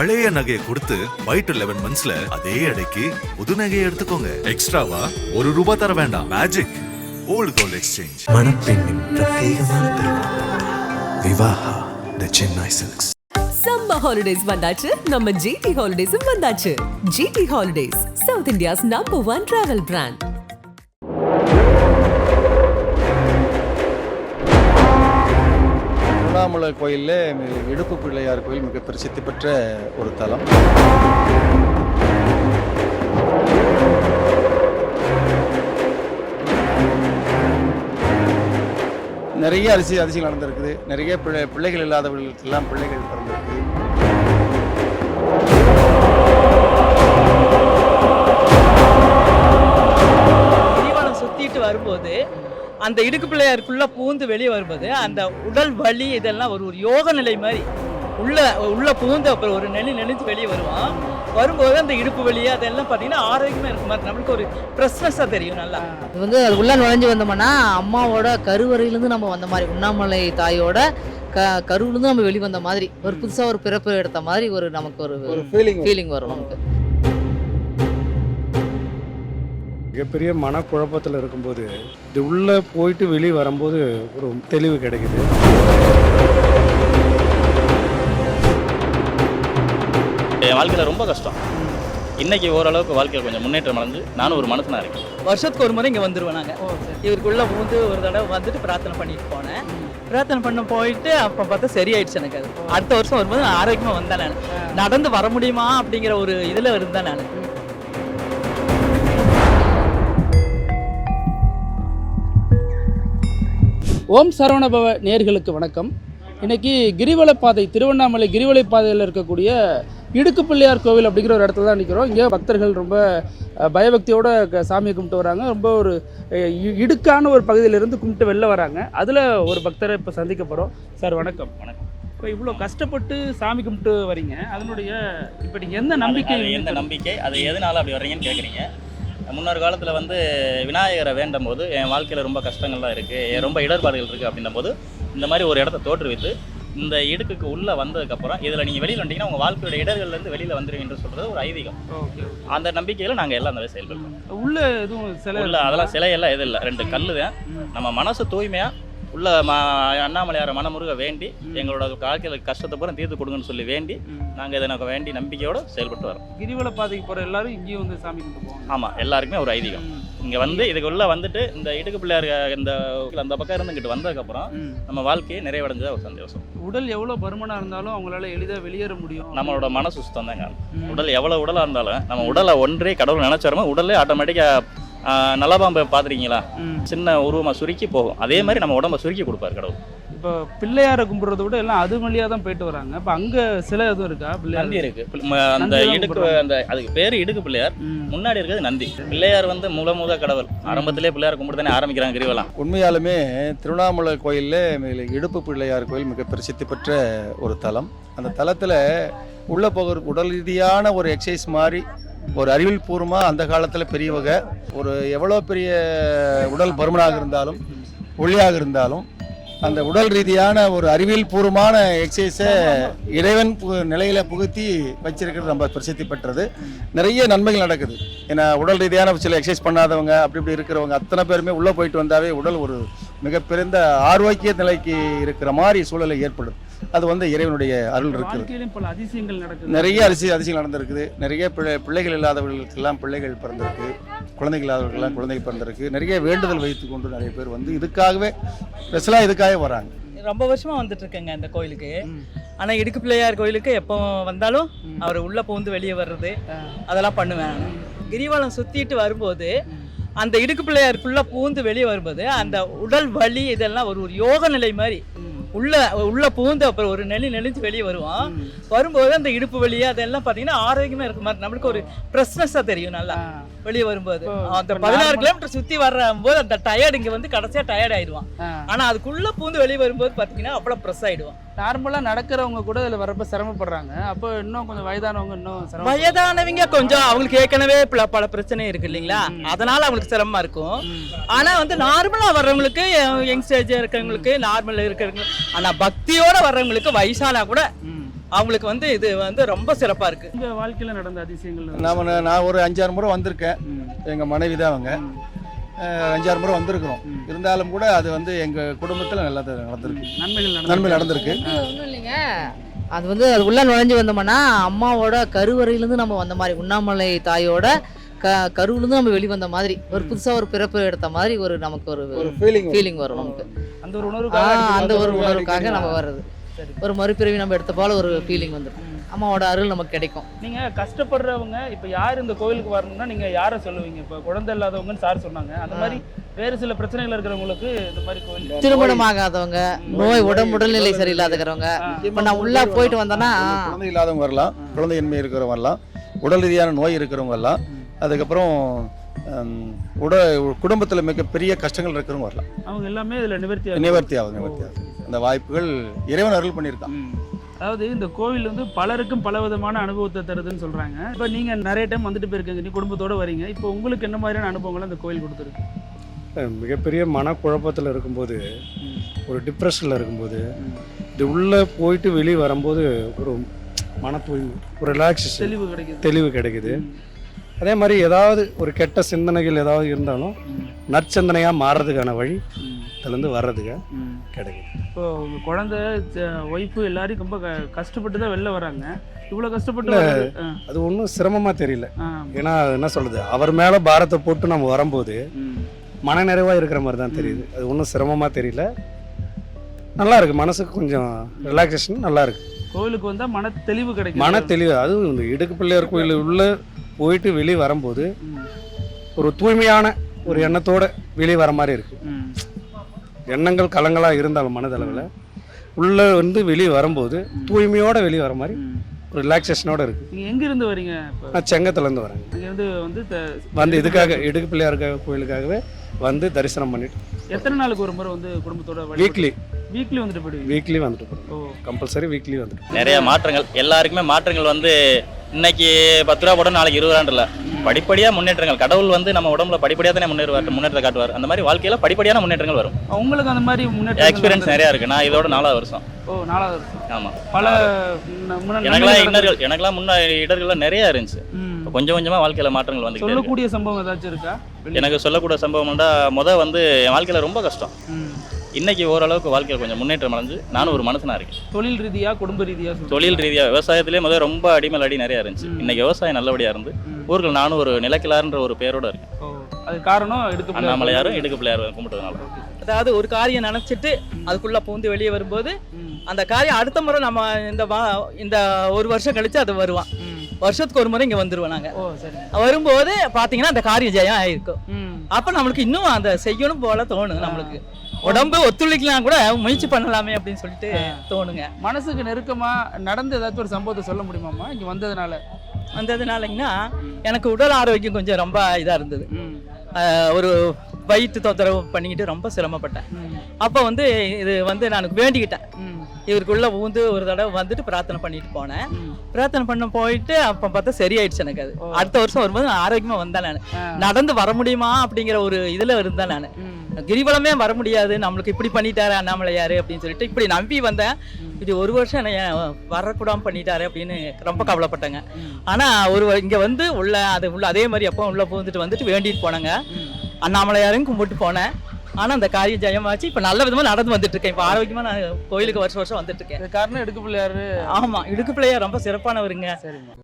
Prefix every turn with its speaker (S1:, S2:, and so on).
S1: பழைய நகையை கொடுத்து வைட் 11 monthsல அதே எடைக்கு புது நகையை எடுத்துக்கோங்க. எக்ஸ்ட்ராவா ₹1 தர வேண்டாம். Magic old gold exchange.
S2: மணப்பெண்ணின் பிரத்யேகமான திருமணம் Vivaha the Chennai silks.
S3: Summer holidays வந்தாச்சு, நம்ம ஜிடி ஹாலிடேஸும் வந்தாச்சு. GT holidays, south India's #1 travel brand.
S4: Tiruvannamalai கோயிலில் இடுப்பு பிள்ளையார் கோயில் மிக பிரசித்தி பெற்ற ஒரு தலம். நிறைய அதிசயங்கள் நடந்திருக்குது. நிறைய பிள்ளைகள் இல்லாதவர்களுக்கெல்லாம் பிள்ளைகள் பிறந்திருக்கு.
S5: கிரிவலம் சுத்திட்டு வரும்போது அந்த இடுக்கு பிள்ளையாருக்குள்ள பூந்து வெளியே வரும்போது அந்த உடல் வலி இதெல்லாம் ஒரு யோக நிலை மாதிரி உள்ள பூந்து அப்புறம் ஒரு நெளிஞ்சு வெளியே வருவான். வரும்போது அந்த இடுப்பு வலி அதெல்லாம் பார்த்தீங்கன்னா ஆரோக்கியமாக இருக்க மாதிரி நம்மளுக்கு ஒரு ஃப்ரெஷ்னஸாக தெரியும். நல்லா
S6: இது வந்து அது உள்ள நுழைஞ்சு வந்தோம்னா அம்மாவோட கருவறையிலேருந்து நம்ம வந்த மாதிரி, உண்ணாமலை தாயோட கருவிலேருந்து நம்ம வெளிவந்த மாதிரி, ஒரு புதுசாக ஒரு பிறப்பு எடுத்த மாதிரி ஒரு நமக்கு ஒரு ஃபீலிங் வரும் நமக்கு.
S7: மிகப்பெரிய மனக்குழப்பத்தில் இருக்கும்போது இது உள்ளே போயிட்டு வெளியே வரும்போது ஒரு தெளிவு கிடைக்குது.
S8: என் வாழ்க்கையில் ரொம்ப கஷ்டம். இன்னைக்கு ஓரளவுக்கு வாழ்க்கையில் கொஞ்சம் முன்னேற்றம் அடைஞ்சு நானும் ஒரு மனுஷனாக இருக்கேன்.
S5: வருஷத்துக்கு ஒரு முறை இங்கே வந்துடுவேன். நாங்கள் இவருக்குள்ளே பூந்து ஒரு தடவை வந்துட்டு பிரார்த்தனை பண்ணிட்டு போனேன். பிரார்த்தனை பண்ண போயிட்டு அப்போ பார்த்தா சரியாயிடுச்சு எனக்கு. அது அடுத்த வருஷம் வரும்போது நான் ஆரோக்கியமாக வந்தேன். நான் நடந்து வர முடியுமா அப்படிங்கிற ஒரு இதில் இருந்தேன் நான்.
S9: ஓம் சரவணபவ நேயர்களுக்கு வணக்கம். இன்றைக்கி கிரிவலப்பாதை, திருவண்ணாமலை கிரிவலைப்பாதையில் இருக்கக்கூடிய இடுக்கு பிள்ளையார் கோவில் அப்படிங்கிற ஒரு இடத்துல தான் நிற்கிறோம். இங்கே பக்தர்கள் ரொம்ப பயபக்தியோடு சாமியை கும்பிட்டு வராங்க. ரொம்ப ஒரு இடுக்கான ஒரு பகுதியிலிருந்து கும்பிட்டு வெளில வராங்க. அதில் ஒரு பக்தரை இப்போ சந்திக்க போகிறோம். சார் வணக்கம்.
S8: வணக்கம்.
S9: இப்போ இவ்வளோ கஷ்டப்பட்டு சாமி கும்பிட்டு வரீங்க, அதனுடைய இப்போ நீங்கள் எந்த நம்பிக்கை
S8: அது எதனால அப்படி வர்றீங்கன்னு கேட்குறீங்க. முன்னொரு காலத்தில் வந்து விநாயகரை வேண்டும் போது என் வாழ்க்கையில் ரொம்ப கஷ்டங்கள்லாம் இருக்குது, ரொம்ப இடர்பாடுகள் இருக்குது அப்படின்னும் போது இந்த மாதிரி ஒரு இடத்த தோற்றுவித்து இந்த இடுக்குக்கு உள்ளே வந்ததுக்கப்புறம் இதில் நீங்கள் வெளியில் வந்தீங்கன்னா உங்கள் வாழ்க்கையோட இடர்கள்லேருந்து வெளியில் வந்துடுவீங்கன்னு சொல்கிறது ஒரு ஐதீகம். அந்த நம்பிக்கையில் நாங்கள் எல்லாம் அந்த செயல்படுறோம்.
S9: உள்ள எதுவும் சிலை
S8: உள்ள அதெல்லாம் சிலையெல்லாம் எதுவும் இல்லை, 2 கல் தான். நம்ம மனசு தூய்மையாக உள்ள அண்ணாமலையாரை மனமுருக வேண்டி எங்களோட வாழ்க்கையில் கஷ்டத்தை பூரா தீர்த்து கொடுங்கன்னு சொல்லி வேண்டி நாங்கள் இதை எனக்கு வேண்டி நம்பிக்கையோடு செயல்பட்டு வரோம்.
S9: கிரிவல பாதைக்கு போகிற எல்லாரும் இங்கேயும் வந்து சாமி கும்பிட்டு போவாங்க.
S8: ஆமாம், எல்லாருக்குமே ஒரு ஐதீகம். இங்கே வந்து இதுக்குள்ளே வந்துட்டு இந்த இடுக்கு பிள்ளையார் இந்த அந்த பக்கம் இருந்துக்கிட்டு வந்ததுக்கப்புறம் நம்ம வாழ்க்கையை நிறைவடைஞ்சதாக ஒரு சந்தோஷம்.
S9: உடல் எவ்வளோ பருமனாக இருந்தாலும் அவங்களால எளிதாக வெளியேற முடியும்.
S8: நம்மளோட மன சுத்தம் தாங்க. உடல் எவ்வளோ உடலாக இருந்தாலும் நம்ம உடலை ஒன்றே கடவுள் நினைச்சாருமோ உடலே ஆட்டோமேட்டிக்காக நலபாம்பை பார்த்துருக்கீங்களா, சின்ன உருவமாக சுருக்கி போகும். அதே மாதிரி நம்ம உடம்பை சுருக்கி கொடுப்பாரு கடவுள்.
S9: இப்போ பிள்ளையாரை கும்பிட்றத விட எல்லாம் அது வழியாக தான் போயிட்டு வராங்க. இப்போ அங்கே சிலை எதுவும் இருக்கா?
S8: நந்தி இருக்கு. அந்த இடுக்கு, அந்த அதுக்கு பேர் இடுக்கு பிள்ளையார். முன்னாடி இருக்கிறது நந்தி. பிள்ளையார் வந்து மூல கடவுள். ஆரம்பத்திலே பிள்ளையார் கும்பிட்டு தானே ஆரம்பிக்கிறாங்க கிரிவலம்.
S4: உண்மையாலுமே திருவண்ணாமலை கோயிலில் இடுப்பு பிள்ளையார் கோயில் மிக பிரசித்தி பெற்ற ஒரு தலம். அந்த தலத்தில் உள்ள போகிற உடல் ரீதியான ஒரு எக்ஸசைஸ் மாதிரி, ஒரு அறிவியல் பூர்வமாக அந்த காலத்தில் பெரியவங்க ஒரு எவ்வளோ பெரிய உடல் பருமனாக இருந்தாலும் ஒல்லியாக இருந்தாலும் அந்த உடல் ரீதியான ஒரு அறிவியல் பூர்வமான எக்ஸசைஸை இறைவன் நிலையில் புகுத்தி வச்சிருக்கிறது ரொம்ப பிரசித்தி பெற்றது. நிறைய நன்மைகள் நடக்குது. ஏன்னா உடல் ரீதியான சில எக்ஸசைஸ் பண்ணாதவங்க இப்படி இருக்கிறவங்க அத்தனை பேருமே உள்ளே போயிட்டு வந்தாவே உடல் ஒரு மிகப்பெரிய ஆரோக்கிய நிலைக்கு இருக்கிற மாதிரி சூழலை ஏற்படுது. அது வந்து இறைவனுடைய அருள் இருக்குது. நிறைய அதிசயங்கள் நடந்திருக்குது. நிறைய பிள்ளைகள் இல்லாதவர்களுக்கெல்லாம் பிள்ளைகள் பிறந்திருக்கு, குழந்தைகள் இல்லாதவர்களுக்கெல்லாம் குழந்தைகள் பிறந்திருக்கு. நிறைய வேண்டுதல் வைத்து கொண்டு நிறைய பேர் வந்து இதுக்காகவே ஸ்பெஷலாக இதுக்காகவே வராங்க.
S5: ரொம்ப வருஷமாக வந்துட்டு இருக்கேங்க இந்த கோயிலுக்கு. ஆனால் இடுக்கு பிள்ளையார் கோயிலுக்கு எப்போ வந்தாலும் அவர் உள்ளே பூந்து வெளியே வர்றது அதெல்லாம் பண்ணுவேன். கிரிவலம் சுற்றிட்டு வரும்போது அந்த இடுக்கு பிள்ளையாருக்குள்ளே பூந்து வெளியே வரும்போது அந்த உடல் வலி இதெல்லாம் ஒரு யோக நிலை மாதிரி உள்ள பூந்து அப்புறம் ஒரு நெளிஞ்சு வெளியே வருவான். வரும்போது அந்த இடுப்பு வலி அதெல்லாம் பார்த்தீங்கன்னா ஆரோக்கியமாக இருக்க மாதிரி நம்மளுக்கு ஒரு ஃப்ரெஷ்னஸாக தெரியும். நல்லா வெளியே வரும்போது அந்த 16 கிலோமீட்டர் சுற்றி வரும்போது அந்த டயர்டு இங்கே வந்து கடைசியாக டயர்ட் ஆயிடுவான். ஆனால் அதுக்குள்ளே பூந்து வெளியே வரும்போது பார்த்தீங்கன்னா அவ்வளோ ஃப்ரெஷ் ஆகிடுவான்.
S9: நார்மலாக நடக்கிறவங்க கூட இதில் வரப்போ சிரமப்படுறாங்க. அப்போ இன்னும் கொஞ்சம் வயதானவங்க
S5: வயதானவங்க கொஞ்சம் அவங்களுக்கு ஏற்கனவே பல பிரச்சனை இருக்கு இல்லைங்களா, அதனால அவங்களுக்கு சிரமமா இருக்கும். ஆனா வந்து நார்மலா வர்றவங்களுக்கு, யங் ஸ்டேஜ் இருக்கிறவங்களுக்கு, நார்மலா இருக்கிறவங்களுக்கு, ஆனா பக்தியோட வர்றவங்களுக்கு வயசானா கூட அவங்களுக்கு வந்து இது வந்து ரொம்ப சிறப்பாக இருக்குது.
S9: உங்கள் வாழ்க்கையில் நடந்த அதிசயங்கள்
S4: நான் ஒரு 5-6 முறை வந்திருக்கேன். எங்கள் மனைவி தான் அவங்க 5-6 முறை வந்திருக்கிறோம். இருந்தாலும் கூட அது வந்து எங்கள் குடும்பத்தில் நல்லா நடந்திருக்கு, நன்மை நடந்திருக்கு.
S6: ஒன்றும் இல்லைங்க, அது வந்து அது உள்ள நுழைஞ்சு வந்தோம்னா அம்மாவோட கருவறையிலேருந்து நம்ம வந்த மாதிரி, உண்ணாமலை தாயோட கருவிலேருந்து நம்ம வெளிவந்த மாதிரி, ஒரு புதுசாக ஒரு பிறப்பு எடுத்த மாதிரி நமக்கு ஒரு ஃபீலிங் வரும் நமக்கு.
S9: அந்த ஒரு உணர்வுக்காக
S6: நம்ம வர்றது, ஒரு மறுபிறவி நம்ம எடுத்த போல ஒரு ஃபீலிங் வந்துடும். அம்மாவோட அருள் நமக்கு கிடைக்கும்.
S9: நீங்கள் கஷ்டப்படுறவங்க இப்போ யார் இந்த கோவிலுக்கு வரணும்னா நீங்கள் யாரை சொல்லுவீங்க? இப்போ குழந்தை இல்லாதவங்கன்னு சார் சொன்னாங்க, அந்த மாதிரி வேறு சில பிரச்சனைகள் இருக்கிறவங்களுக்கு இந்த மாதிரி கோவில்,
S6: திருமணம் ஆகாதவங்க, உடல்நிலை சரியில்லாதவங்க, இப்போ நான் உள்ளே போயிட்டு வந்தேன்னா
S4: குழந்தை இல்லாதவங்க வரலாம், குழந்தையின்மை இருக்கிறவங்க வரலாம், உடல் ரீதியான நோய் இருக்கிறவங்க வரலாம், அதுக்கப்புறம் குடும்பத்தில் மிகப்பெரிய கஷ்டங்கள் இருக்கிறவங்க வரலாம். அவங்க எல்லாமே இதில் நிவர்த்தி ஆகும். அந்த வாய்ப்புகள் இறைவன் அருள் பண்ணியிருக்கான்.
S9: அதாவது இந்த கோவில் வந்து பலருக்கும் பல விதமான அனுபவத்தை தருதுன்னு சொல்கிறாங்க. இப்போ நீங்கள் நிறைய டைம் வந்துட்டு போயிருக்கீங்க, நீ குடும்பத்தோடு வரீங்க, இப்போ உங்களுக்கு என்ன மாதிரியான அனுபவங்களை அந்த கோவில் கொடுத்துருக்கு?
S7: மிகப்பெரிய மனக்குழப்பத்தில் இருக்கும்போது, ஒரு டிப்ரெஷனில் இருக்கும்போது, இது உள்ளே போயிட்டு வெளியே வரும்போது ஒரு மன தூய்மை, ஒரு ரிலாக்ஸேஷன், தெளிவு கிடைக்குது. அதே மாதிரி ஏதாவது ஒரு கெட்ட சிந்தனைகள் ஏதாவது இருந்தாலும் நற்சிந்தனையாக மாறுறதுக்கான வழி அதுலேருந்து வர்றதுக்கு கிடைக்குது.
S9: இப்போ உங்கள் குழந்தை ஒய்ஃபு எல்லாரையும் ரொம்ப கஷ்டப்பட்டு தான் வெளில வராங்க. இவ்வளோ கஷ்டப்பட்டு
S7: அது ஒன்றும் சிரமமாக தெரியல. ஏன்னா என்ன சொல்கிறது, அவர் மேலே பாரத்தை போட்டு நம்ம வரும்போது மனநிறைவாக இருக்கிற மாதிரி தான் தெரியுது. அது ஒன்றும் சிரமமாக தெரியல, நல்லா இருக்குது, மனசுக்கு கொஞ்சம் ரிலாக்ஸேஷன் நல்லா இருக்குது.
S9: கோவிலுக்கு வந்தால் மன தெளிவு கிடைக்கும்.
S7: மன தெளிவு, அதுவும் இந்த இடுக்கு பிள்ளையார் கோயில் உள்ள போயிட்டு வெளியே வரும்போது ஒரு தூய்மையான ஒரு எண்ணத்தோட வெளியே வர மாதிரி இருக்கு. எண்ணங்கள் கலங்களாக இருந்தாலும் மனதளவில் உள்ள வந்து வெளியே வரும்போது தூய்மையோட வெளியே வர மாதிரி ஒரு ரிலாக்ஸேஷனோட இருக்கு.
S9: நீங்கள் எங்கேருந்து வரீங்க?
S7: நான் செங்கத்துலேருந்து வரேன். வந்து இதுக்காக இடுக்கு பிள்ளையார் கோயிலுக்காகவே வந்து தரிசனம் பண்ணிட்டு.
S9: எத்தனை நாளுக்கு ஒரு முறை வந்து குடும்பத்தோட? வீக்லி வந்துட்டு போயிடுவீங்க? வீக்லி வந்துட்டு போகிறோம், கம்பல்சரி வீக்லி வந்துட்டு.
S8: நிறைய மாற்றங்கள், எல்லாருக்குமே மாற்றங்கள் வந்து இன்னைக்கு 10 ரூபா போட நாளைக்கு 20 ரூபான்ல படிப்படியாக முன்னேற்றங்கள். கடவுள் வந்து நம்ம உடம்புல படிப்படியாக தானே முன்னேற்றத்தை காட்டுவார். அந்த மாதிரி வாழ்க்கையில் படிப்படியான முன்னேற்றங்கள் வரும்.
S9: உங்களுக்கு அந்த மாதிரி முன்னேற்றம்
S8: எக்ஸ்பீரியன்ஸ் நிறையா இருக்குது. நான் இதோட 4வது வருஷம்.
S9: ஓ, 4வது வருஷம்.
S8: ஆமாம்.
S9: பல
S8: எனக்கெல்லாம் முன்ன இடர்கள்லாம் நிறையா இருந்துச்சு. கொஞ்சம் கொஞ்சமாக வாழ்க்கையில் மாற்றங்கள் வந்து.
S9: சொல்லக்கூடிய சம்பவம் ஏதாச்சும் இருக்கா?
S8: எனக்கு சொல்லக்கூடிய சம்பவம்னா, என் வாழ்க்கையில் ரொம்ப கஷ்டம். இன்னைக்கு ஓரளவுக்கு வாழ்க்கையில் கொஞ்சம் முன்னேற்றம் அடைஞ்சு நானும் ஒரு மனுஷனா இருக்கேன்.
S9: தொழில் ரீதியா, குடும்ப ரீதியா?
S8: தொழில் ரீதியா விவசாயத்திலே ரொம்ப அடி நிறையா இருந்துச்சு. இன்னைக்கு விவசாயம் நல்லபடியா இருந்து ஊர்கள் நானும் ஒரு நிலக்கிழார்ன்ற ஒரு பேரோட இருக்கேன்.
S9: அது காரணம்
S8: அண்ணாமலையாரும் இடுக்கு பிள்ளையாரும் கும்பிட்டதுனால.
S5: அதாவது ஒரு காரியம் நினைச்சிட்டு அதுக்குள்ள பூந்து வெளியே வரும்போது அந்த காரியம் அடுத்த முறை நம்ம இந்த ஒரு வருஷம் கழிச்சு அது வருவான். வருஷத்துக்கு ஒரு முறை இங்க வந்துருவோம் நாங்க. வரும்போது பாத்தீங்கன்னா அந்த காரியம் ஜெயம் ஆயிருக்கும். அப்ப நம்மளுக்கு இன்னும் அந்த செய்யணும் போல தோணும். நம்மளுக்கு உடம்பு ஒத்துழைக்கலாம் கூட முயற்சி பண்ணலாமே அப்படின்னு சொல்லிட்டு தோணுங்க.
S9: மனசுக்கு நெருக்கமா நடந்து ஏதாச்சும் ஒரு சம்பவத்தை சொல்ல முடியுமாம்மா இங்க
S5: வந்ததுனாலங்கன்னா? எனக்கு உடல் ஆரோக்கியம் கொஞ்சம் ரொம்ப இதா இருந்தது. ஒரு வயிற்று தொந்தரவு பண்ணிக்கிட்டு ரொம்ப சிரமப்பட்டேன். அப்போ வந்து இது வந்து நான் வேண்டிக்கிட்டேன், இவருக்குள்ள ஊந்து ஒரு தடவை வந்துட்டு பிரார்த்தனை பண்ணிட்டு போனேன். பிரார்த்தனை பண்ண போயிட்டு அப்போ பார்த்தா சரியாயிடுச்சு எனக்கு. அது அடுத்த வருஷம் வரும்போது நான் ஆரோக்கியமா வந்தேன். நான் நடந்து வர முடியுமா அப்படிங்கிற ஒரு இதுல இருந்தேன். நான் கிரிவலமே வர முடியாது, நம்மளுக்கு இப்படி பண்ணிட்டாரு அண்ணாமலையாரு அப்படின்னு சொல்லிட்டு இப்படி நம்பி வந்தேன். இது ஒரு வருஷம் என்ன வரக்கூடாம பண்ணிட்டாரு அப்படின்னு ரொம்ப கவலைப்பட்டேங்க. ஆனா இங்க வந்து உள்ள அதே மாதிரி அப்போ உள்ள வந்துட்டு வேண்டிட்டு போனாங்க. அண்ணாமலையாரையும் கும்பிட்டு போனேன். ஆனா அந்த காரியம் ஜெயமாச்சு. இப்ப நல்ல விதமா நடந்து வந்துட்டு இருக்கேன். இப்ப ஆரோக்கியமா நான் கோயிலுக்கு வருஷம் வந்துட்டு இருக்கேன்.
S9: காரணம் இடுக்கு பிள்ளையாரு.
S5: ஆமா, இடுக்கு பிள்ளையார் ரொம்ப சிறப்பானவருங்க.
S9: சரிம்மா.